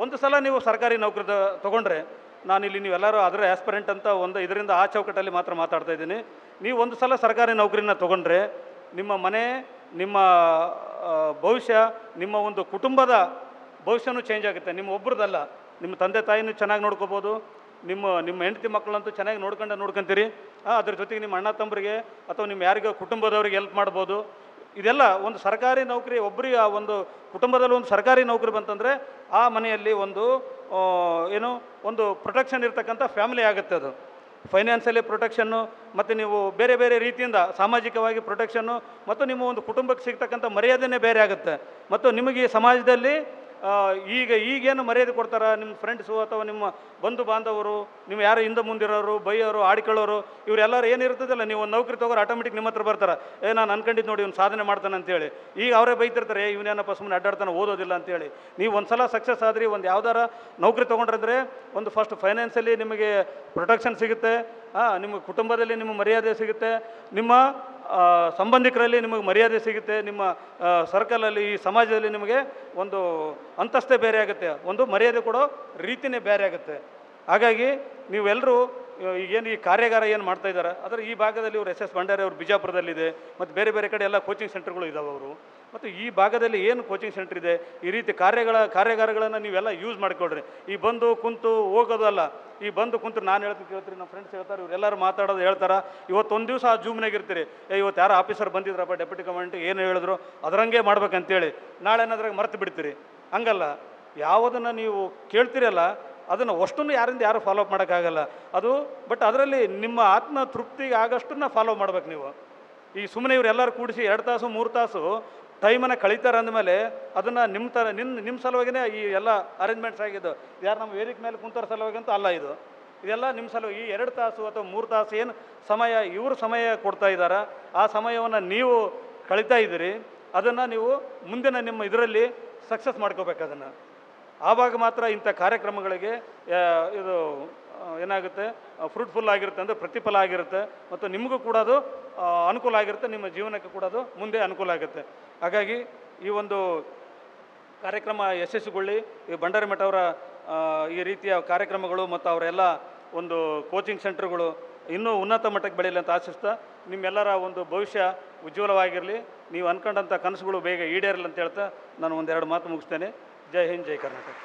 ಒಂದು ಸಲ ನೀವು ಸರ್ಕಾರಿ ನೌಕರಿ ತೊಗೊಂಡ್ರೆ, ನಾನಿಲ್ಲಿ ನೀವೆಲ್ಲರೂ ಅದರ ಆಸ್ಪಿರೆಂಟ್ ಅಂತ ಒಂದು ಇದರಿಂದ ಆ ಚೌಕಟ್ಟಲ್ಲಿ ಮಾತ್ರ ಮಾತಾಡ್ತಾ ಇದ್ದೀನಿ. ನೀವು ಒಂದು ಸಲ ಸರ್ಕಾರಿ ನೌಕರಿನ ತೊಗೊಂಡ್ರೆ ನಿಮ್ಮ ಮನೆ, ನಿಮ್ಮ ಭವಿಷ್ಯ, ನಿಮ್ಮ ಒಂದು ಕುಟುಂಬದ ಭವಿಷ್ಯನೂ ಚೇಂಜ್ ಆಗುತ್ತೆ. ನಿಮ್ಮ ಒಬ್ರದ್ದಲ್ಲ, ನಿಮ್ಮ ತಂದೆ ತಾಯಿನೂ ಚೆನ್ನಾಗಿ ನೋಡ್ಕೋಬೋದು, ನಿಮ್ಮ ಹೆಂಡತಿ ಮಕ್ಕಳಂತೂ ಚೆನ್ನಾಗಿ ನೋಡ್ಕೊಂತೀರಿ. ಅದ್ರ ಜೊತೆಗೆ ನಿಮ್ಮ ಅಣ್ಣ ತಮ್ಮರಿಗೆ ಅಥವಾ ನಿಮ್ಮ ಯಾರಿಗೋ ಕುಟುಂಬದವ್ರಿಗೆ ಹೆಲ್ಪ್ ಮಾಡ್ಬೋದು. ಇದೆಲ್ಲ ಒಂದು ಸರ್ಕಾರಿ ನೌಕರಿ, ಒಬ್ಬರಿಗೆ ಆ ಒಂದು ಕುಟುಂಬದಲ್ಲಿ ಒಂದು ಸರ್ಕಾರಿ ನೌಕರಿ ಬಂತಂದರೆ ಆ ಮನೆಯಲ್ಲಿ ಒಂದು ಪ್ರೊಟೆಕ್ಷನ್ ಇರ್ತಕ್ಕಂಥ ಫ್ಯಾಮಿಲಿ ಆಗುತ್ತೆ. ಅದು ಫೈನಾನ್ಷಿಯಲಿ ಪ್ರೊಟೆಕ್ಷನ್ನು ಮತ್ತು ನೀವು ಬೇರೆ ಬೇರೆ ರೀತಿಯಿಂದ ಸಾಮಾಜಿಕವಾಗಿ ಪ್ರೊಟೆಕ್ಷನ್ನು ಮತ್ತು ನಿಮ್ಮ ಒಂದು ಕುಟುಂಬಕ್ಕೆ ಸಿಗ್ತಕ್ಕಂಥ ಮರ್ಯಾದೆನೇ ಬೇರೆ ಆಗುತ್ತೆ. ಮತ್ತು ನಿಮಗೆ ಈ ಸಮಾಜದಲ್ಲಿ ಈಗೇನು ಮರ್ಯಾದೆ ಕೊಡ್ತಾರೆ ನಿಮ್ಮ ಫ್ರೆಂಡ್ಸು ಅಥವಾ ನಿಮ್ಮ ಬಂಧು ಬಾಂಧವರು, ನೀವು ಯಾರು ಹಿಂದೆ ಮುಂದಿರೋರು, ಬೈಯೋರು, ಆಡ್ಕೊಳ್ಳೋರು, ಇವರೆಲ್ಲರೂ ಏನಿರ್ತದಲ್ಲ, ನೀವು ಒಂದು ನೌಕರಿ ತೊಗೋರು ಆಟೋಮೆಟಿಕ್ ನಿಮ್ಮ ಹತ್ರ ಬರ್ತಾರೆ, ನಾನು ಅನ್ಕೊಂಡಿದ್ದು ನೋಡಿ ಇವ್ನು ಸಾಧನೆ ಮಾಡ್ತಾನೆ ಅಂತೇಳಿ. ಈಗ ಅವರೇ ಬೈತಿರ್ತಾರೆ, ಇವನೇನಪ್ಪ ಸುಮ್ಮನೆ ಅಡ್ಡಾಡ್ತಾನೆ, ಓದೋದಿಲ್ಲ ಅಂತೇಳಿ. ನೀವು ಒಂದು ಸಲ ಸಕ್ಸಸ್ ಆದ್ರಿ, ಒಂದು ಯಾವ್ದಾರ ನೌಕರಿ ತೊಗೊಂಡ್ರೆ ಒಂದು ಫಸ್ಟ್ ಫೈನಾನ್ಷಿಯಲಿ ನಿಮಗೆ ಪ್ರೊಟೆಕ್ಷನ್ ಸಿಗುತ್ತೆ, ನಿಮ್ಮ ಕುಟುಂಬದಲ್ಲಿ ನಿಮ್ಮ ಮರ್ಯಾದೆ ಸಿಗುತ್ತೆ, ನಿಮ್ಮ ಸಂಬಂಧಿಕರಲ್ಲಿ ನಿಮಗೆ ಮರ್ಯಾದೆ ಸಿಗುತ್ತೆ, ನಿಮ್ಮ ಸರ್ಕಲಲ್ಲಿ ಈ ಸಮಾಜದಲ್ಲಿ ನಿಮಗೆ ಒಂದು ಅಂತಸ್ತೇ ಬೇರೆ ಆಗುತ್ತೆ, ಒಂದು ಮರ್ಯಾದೆ ಕೊಡೋ ರೀತಿಯೇ ಬೇರೆ ಆಗುತ್ತೆ. ಹಾಗಾಗಿ ನೀವೆಲ್ಲರೂ ಈಗೇನು ಈ ಕಾರ್ಯಾಗಾರ ಏನು ಮಾಡ್ತಾ ಇದ್ದಾರೆ ಅದರ ಈ ಭಾಗದಲ್ಲಿ ಇವರು ಎಸ್ ಭಂಡಾರಿ ಅವರು ಬಿಜಾಪುರದಲ್ಲಿದೆ, ಮತ್ತು ಬೇರೆ ಬೇರೆ ಕಡೆ ಎಲ್ಲ ಕೋಚಿಂಗ್ ಸೆಂಟರ್ಗಳು ಇದ್ದಾವೆ ಅವರು. ಮತ್ತು ಈ ಭಾಗದಲ್ಲಿ ಏನು ಕೋಚಿಂಗ್ ಸೆಂಟರ್ ಇದೆ, ಈ ರೀತಿ ಕಾರ್ಯಾಗಾರಗಳನ್ನು ನೀವೆಲ್ಲ ಯೂಸ್ ಮಾಡಿಕೊಡ್ರಿ. ಈ ಬಂದು ಕುಂತು ಹೋಗೋದು ಅಲ್ಲ, ಈ ಬಂದು ಕುಂತು ನಾನು ಕೇಳ್ತೀರಿ, ನಮ್ಮ ಫ್ರೆಂಡ್ಸ್ ಹೇಳ್ತಾರೆ, ಇವರೆಲ್ಲರೂ ಮಾತಾಡೋದು ಹೇಳ್ತಾರೆ. ಇವತ್ತೊಂದು ದಿವಸ ಆ ಜೂಮ್ನಾಗ ಇರ್ತೀರಿ, ಇವತ್ತು ಯಾರು ಆಫೀಸರ್ ಬಂದಿದ್ರಪ್ಪ ಡೆಪ್ಯೂಟಿ ಕಮಾಂಡೆಂಟ್ ಏನು ಹೇಳಿದ್ರು ಅದರಂಗೆ ಮಾಡ್ಬೇಕಂತೇಳಿ, ನಾಳೆ ಏನಾದ್ರಾಗ ಮರೆತು ಬಿಡ್ತೀರಿ. ಹಂಗಲ್ಲ, ಯಾವುದನ್ನು ನೀವು ಕೇಳ್ತೀರಲ್ಲ ಅದನ್ನು ಅಷ್ಟನ್ನು ಯಾರು ಫಾಲೋ ಅಪ್ ಮಾಡೋಕ್ಕಾಗಲ್ಲ ಅದು. ಬಟ್ ಅದರಲ್ಲಿ ನಿಮ್ಮ ಆತ್ಮ ತೃಪ್ತಿಗೆ ಆಗಷ್ಟನ್ನು ಫಾಲೋ ಮಾಡ್ಬೇಕು ನೀವು. ಈ ಸುಮ್ಮನೆ ಇವರೆಲ್ಲರೂ ಕೂಡಿಸಿ 2 ತಾಸು 3 ತಾಸು ಟೈಮನ್ನು ಕಳೀತಾರೆ ಅಂದಮೇಲೆ ಅದನ್ನು ನಿಮ್ಮ ಸಲುವಾಗಿಯೇ ಈ ಎಲ್ಲ ಅರೇಂಜ್ಮೆಂಟ್ಸ್ ಆಗಿದ್ದು. ಯಾರು ನಮ್ಮ ವೇದಿಕೆ ಮೇಲೆ ಕುಂತರ ಸಲುವಾಗಂತೂ ಅಲ್ಲ, ಇದೆಲ್ಲ ನಿಮ್ಮ ಸಲುವಾಗಿ. ಈ 2 ತಾಸು ಅಥವಾ 3 ತಾಸು ಏನು ಸಮಯ ಇವರು ಸಮಯ ಕೊಡ್ತಾ ಇದ್ದಾರೆ, ಆ ಸಮಯವನ್ನು ನೀವು ಕಳೀತಾ ಇದ್ದೀರಿ, ಅದನ್ನು ನೀವು ಮುಂದಿನ ನಿಮ್ಮ ಇದರಲ್ಲಿ ಸಕ್ಸಸ್ ಮಾಡ್ಕೋಬೇಕು. ಅದನ್ನು ಆವಾಗ ಮಾತ್ರ ಇಂಥ ಕಾರ್ಯಕ್ರಮಗಳಿಗೆ ಇದು ಏನಾಗುತ್ತೆ, ಫ್ರೂಟ್ಫುಲ್ ಆಗಿರುತ್ತೆ, ಅಂದರೆ ಪ್ರತಿಫಲ ಆಗಿರುತ್ತೆ, ಮತ್ತು ನಿಮಗೂ ಕೂಡ ಅದು ಅನುಕೂಲ ಆಗಿರುತ್ತೆ, ನಿಮ್ಮ ಜೀವನಕ್ಕೆ ಕೂಡ ಅದು ಮುಂದೆ ಅನುಕೂಲ ಆಗುತ್ತೆ. ಹಾಗಾಗಿ ಈ ಒಂದು ಕಾರ್ಯಕ್ರಮ ಯಶಸ್ವಿಗೊಳ್ಳಿ. ಈ ಭಂಡಾರಿ ಮಠ ಅವರ ಈ ರೀತಿಯ ಕಾರ್ಯಕ್ರಮಗಳು ಮತ್ತು ಅವರೆಲ್ಲ ಒಂದು ಕೋಚಿಂಗ್ ಸೆಂಟರ್ಗಳು ಇನ್ನೂ ಉನ್ನತ ಮಟ್ಟಕ್ಕೆ ಬೆಳೀಲಿ ಅಂತ ಆಶಿಸ್ತಾ, ನಿಮ್ಮೆಲ್ಲರ ಒಂದು ಭವಿಷ್ಯ ಉಜ್ವಲವಾಗಿರಲಿ, ನೀವು ಅಂದ್ಕೊಂಡಂಥ ಕನಸುಗಳು ಬೇಗ ಈಡೇರಲಿ ಅಂತ ಹೇಳ್ತಾ ನಾನು ಒಂದೆರಡು ಮಾತು ಮುಗಿಸ್ತೇನೆ. ಜೈ ಹಿಂದ್, ಜೈ ಕರ್ನಾಟಕ.